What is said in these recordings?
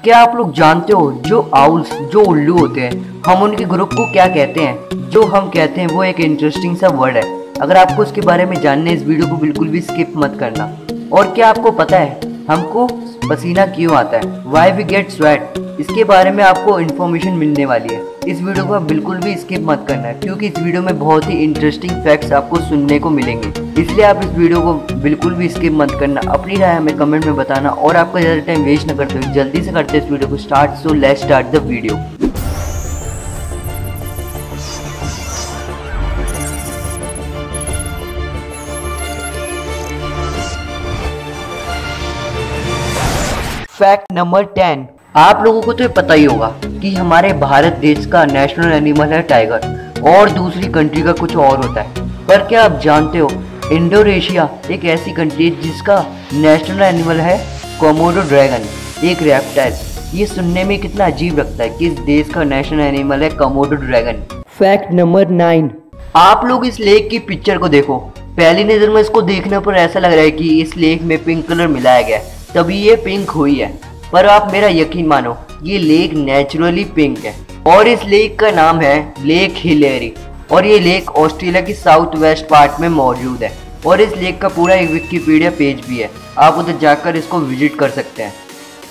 क्या आप लोग जानते हो जो आउल्स जो उल्लू होते हैं हम उनके ग्रुप को क्या कहते हैं? जो हम कहते हैं वो एक इंटरेस्टिंग सा वर्ड है। अगर आपको उसके बारे में जानना है इस वीडियो को बिल्कुल भी स्किप मत करना। और क्या आपको पता है हमको पसीना क्यों आता है? Why we get sweat? इसके बारे में आपको इन्फॉर्मेशन मिलने वाली है। इस वीडियो को बिल्कुल भी स्किप मत करना है क्योंकि इस वीडियो में बहुत ही इंटरेस्टिंग फैक्ट्स आपको सुनने को मिलेंगे, इसलिए आप इस वीडियो को बिल्कुल भी स्किप मत करना। अपनी राय हमें कमेंट में बताना और आपका ज़्यादा टाइम वेस्ट न करते हुए जल्दी से करते हैं इस वीडियो को start. So let's start the video. Fact number 10। आप लोगों को तो ये पता ही होगा कि हमारे भारत देश का नेशनल एनिमल है टाइगर और दूसरी कंट्री का कुछ और होता है। पर क्या आप जानते हो इंडोनेशिया एक ऐसी कंट्री है जिसका नेशनल एनिमल है कोमोडो ड्रैगन, एक रेप्टाइल। ये सुनने में कितना अजीब लगता है कि इस देश का नेशनल एनिमल है कोमोडो ड्रैगन। Fact number 9। आप लोग इस लेक की पिक्चर को देखो। पहली नज़र में इसको देखने पर ऐसा लग रहा है कि इस लेक में पिंक कलर मिलाया गया है तभी ये पिंक हुई है, पर आप मेरा यकीन मानो ये लेक नेचुरली पिंक है और इस लेक का नाम है लेक हिलेरी और ये लेक ऑस्ट्रेलिया की साउथ वेस्ट पार्ट में मौजूद है और इस लेक का पूरा एक विकिपीडिया पेज भी है, आप उधर जाकर इसको विजिट कर सकते हैं।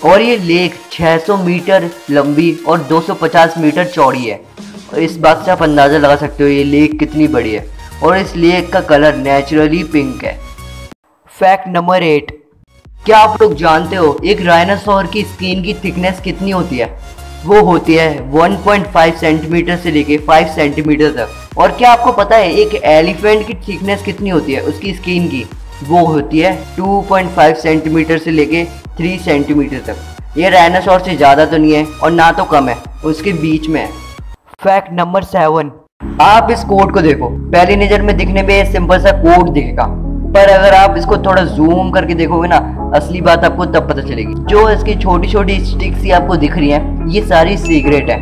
और ये लेक 600 मीटर लंबी और 250 मीटर चौड़ी है और इस बात से आप अंदाज़ा लगा सकते हो ये लेक कितनी बड़ी है और इस लेक का कलर नेचुरली पिंक है। Fact number 8। क्या आप लोग जानते हो एक डायनासोर की स्किन की थिकनेस कितनी होती है? वो होती है 1.5 सेंटीमीटर से लेके 5 सेंटीमीटर तक। और क्या आपको पता है एक एलिफेंट की थिकनेस कितनी होती है उसकी स्किन की? वो होती है 2.5 सेंटीमीटर से लेके 3 सेंटीमीटर तक। ये डायनासोर से ज़्यादा तो नहीं है और ना तो कम है, उसके बीच में है। Fact number 7। आप इस कोड को देखो, पहली नज़र में दिखने में सिंपल सा कोड दिखेगा, पर अगर आप इसको थोड़ा जूम करके देखोगे ना असली बात आपको तब पता चलेगी। जो इसकी छोटी छोटी स्टिक्स ही आपको दिख रही हैं ये सारी सिगरेट है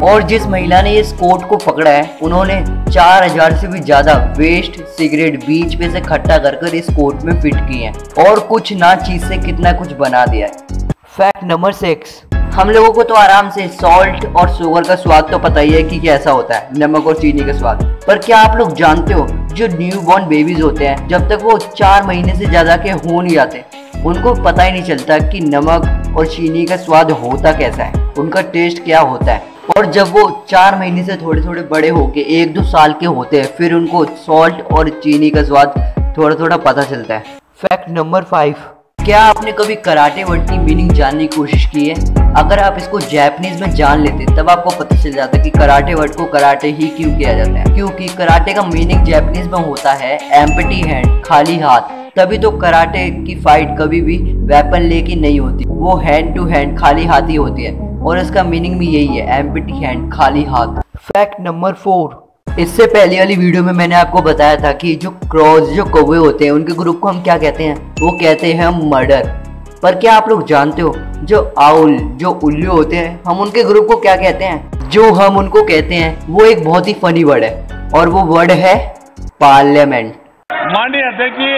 और जिस महिला ने इस कोट को पकड़ा है उन्होंने 4000 से भी ज़्यादा वेस्ट सिगरेट बीच पे से इकट्ठा कर इस कोट में फिट की है और कुछ ना चीज़ से कितना कुछ बना दिया है। Fact number 6। हम लोगों को तो आराम से सॉल्ट और शुगर का स्वाद तो पता ही है कि कैसा होता है, नमक और चीनी का स्वाद। पर क्या आप लोग जानते हो जो न्यू बॉर्न बेबीज होते हैं जब तक वो 4 महीने से ज़्यादा के हो नहीं जाते उनको पता ही नहीं चलता कि नमक और चीनी का स्वाद होता कैसा है, उनका टेस्ट क्या होता है। और जब वो 4 महीने से थोड़े थोड़े बड़े होके 1-2 साल के होते हैं फिर उनको सॉल्ट और चीनी का स्वाद थोड़ा थोड़ा पता चलता है। Fact number 5। क्या आपने कभी कराटे वर्ड की मीनिंग जानने की कोशिश की है? अगर आप इसको जापानीज में जान लेते तब आपको पता चल जाता कि कराटे वर्ड को कराटे ही क्यों किया जाता है, क्योंकि कराटे का मीनिंग जापानीज में होता है एम्प्टी हैंड, खाली हाथ। तभी तो कराटे की फाइट कभी भी वेपन लेके नहीं होती, वो हैंड टू हैंड खाली हाथ ही होती है और इसका मीनिंग भी यही है, एम्प्टी हैंड, खाली हाथ। Fact number 4। इससे पहले वाली वीडियो में मैंने आपको बताया था कि जो क्रॉस जो कौवे होते हैं उनके ग्रुप को हम क्या कहते हैं? वो कहते हैं मर्डर। पर क्या आप लोग जानते हो जो आउल जो उल्लू होते हैं हम उनके ग्रुप को क्या कहते हैं? जो हम उनको कहते हैं वो एक बहुत ही फनी वर्ड है और वो वर्ड है पार्लियामेंट। माननीय अध्यक्ष जी,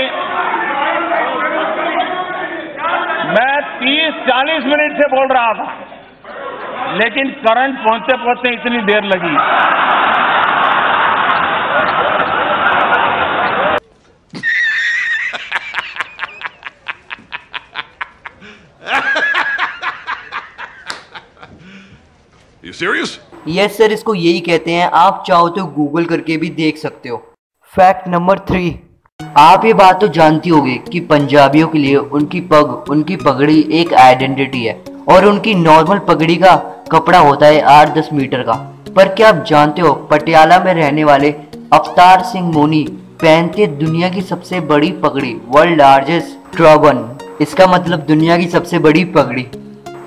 मैं 30-40 मिनट से बोल रहा था लेकिन करंट पहुंचते पहुंचते इतनी देर लगी। You serious? यस सर, इसको यही कहते हैं। आप चाहो तो गूगल करके भी देख सकते हो। Fact number 3। आप ये बात तो जानती होगी कि पंजाबियों के लिए उनकी पगड़ी एक आइडेंटिटी है और उनकी नॉर्मल पगड़ी का कपड़ा होता है 8-10 मीटर का। पर क्या आप जानते हो पटियाला में रहने वाले अवतार सिंह मोनी पहनते दुनिया की सबसे बड़ी पगड़ी, वर्ल्ड लार्जेस्ट टर्बन, इसका मतलब दुनिया की सबसे बड़ी पगड़ी।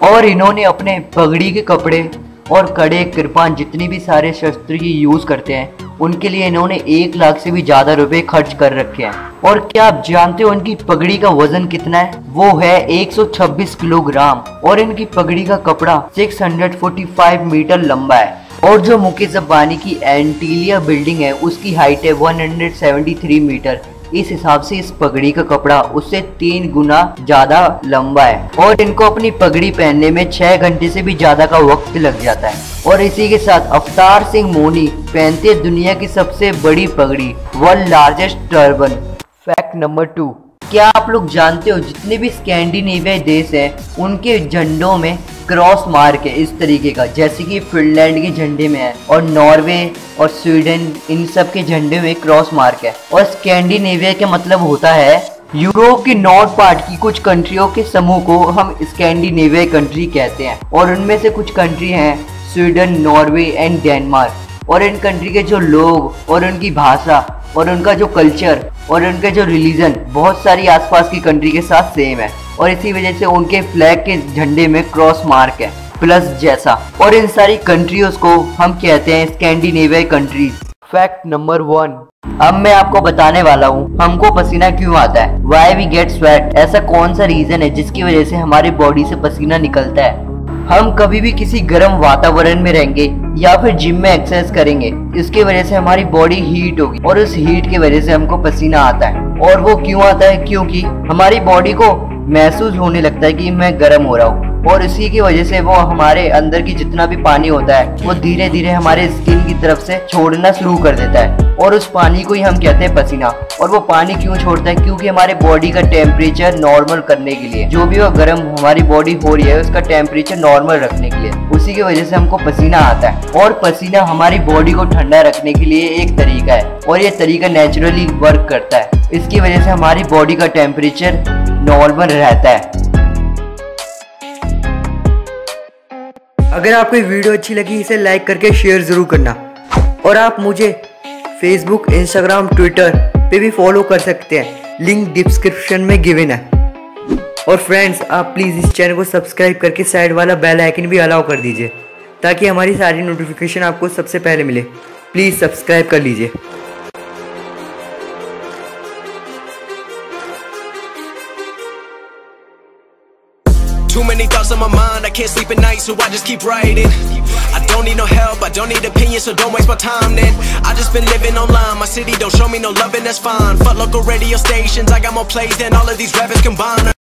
और इन्होंने अपने पगड़ी के कपड़े और कड़े कृपान जितनी भी सारे शस्त्र ही यूज करते हैं उनके लिए इन्होंने 1 लाख से भी ज्यादा रुपए खर्च कर रखे हैं। और क्या आप जानते हो इनकी पगड़ी का वजन कितना है? वो है 126 किलोग्राम और इनकी पगड़ी का कपड़ा 645 मीटर लंबा है। और जो मुकेश अंबानी की एंटीलिया बिल्डिंग है उसकी हाइट है 173 मीटर इस हिसाब से इस पगड़ी का कपड़ा उससे 3 गुना ज्यादा लंबा है और इनको अपनी पगड़ी पहनने में 6 घंटे से भी ज्यादा का वक्त लग जाता है। और इसी के साथ अवतार सिंह मोनी पहनते दुनिया की सबसे बड़ी पगड़ी, world largest turban. Fact number 2, क्या आप लोग जानते हो जितने भी स्कैंडिनेविया देश हैं उनके झंडों में क्रॉस मार्क है इस तरीके का, जैसे कि फिनलैंड के झंडे में है और नॉर्वे और स्वीडन इन सब के झंडे में क्रॉस मार्क है। और स्कैंडिनेविया का मतलब होता है यूरोप के नॉर्थ पार्ट की कुछ कंट्रियों के समूह को हम स्कैंडिनेविया कंट्री कहते हैं। और उनमें से कुछ कंट्री हैं स्वीडन, नॉर्वे एंड डेनमार्क। और इन कंट्री के जो लोग और उनकी भाषा और उनका जो कल्चर और उनका जो रिलीजन बहुत सारी आसपास की कंट्री के साथ सेम है और इसी वजह से उनके फ्लैग के झंडे में क्रॉस मार्क है प्लस जैसा। और इन सारी कंट्रीज को हम कहते हैं स्कैंडिनेविया कंट्रीज। फैक्ट नंबर 1, अब मैं आपको बताने वाला हूँ हमको पसीना क्यों आता है, वाई वी गेट स्वेट। ऐसा कौन सा रीजन है जिसकी वजह से हमारी बॉडी से पसीना निकलता है। हम कभी भी किसी गर्म वातावरण में रहेंगे या फिर जिम में एक्सरसाइज करेंगे, इसकी वजह से हमारी बॉडी हीट होगी और उस हीट की वजह से हमको पसीना आता है। और वो क्यों आता है, क्योंकि हमारी बॉडी को महसूस होने लगता है कि मैं गर्म हो रहा हूँ और इसी की वजह से वो हमारे अंदर की जितना भी पानी होता है वो धीरे धीरे हमारे स्किन की तरफ से छोड़ना शुरू कर देता है और उस पानी को ही हम कहते हैं पसीना। और वो पानी क्यों छोड़ता है, क्योंकि हमारे बॉडी का टेम्परेचर नॉर्मल करने के लिए, जो भी वो गर्म हमारी बॉडी हो रही है उसका टेम्परेचर नॉर्मल रखने के लिए, उसी की वजह से हमको पसीना आता है। और पसीना हमारी बॉडी को ठंडा रखने के लिए एक तरीका है और ये तरीका नेचुरली वर्क करता है। इसकी वजह से हमारी बॉडी का टेम्परेचर नॉर्मल रहता है। अगर आपको वीडियो अच्छी लगी इसे लाइक करके शेयर जरूर करना और आप मुझे फेसबुक, इंस्टाग्राम, ट्विटर पे भी फॉलो कर सकते हैं, लिंक डिस्क्रिप्शन में गिवन है। और फ्रेंड्स आप प्लीज़ इस चैनल को सब्सक्राइब करके साइड वाला बेल आइकन भी अलाउ कर दीजिए ताकि हमारी सारी नोटिफिकेशन आपको सबसे पहले मिले। प्लीज़ सब्सक्राइब कर लीजिए। Too many thoughts on my mind, I can't sleep at night, so I just keep writing. I don't need no help, I don't need opinions, so don't waste my time then. I just been living online, my city don't show me no love and that's fine. Fuck local radio stations, I got more plays than all of these rappers combined.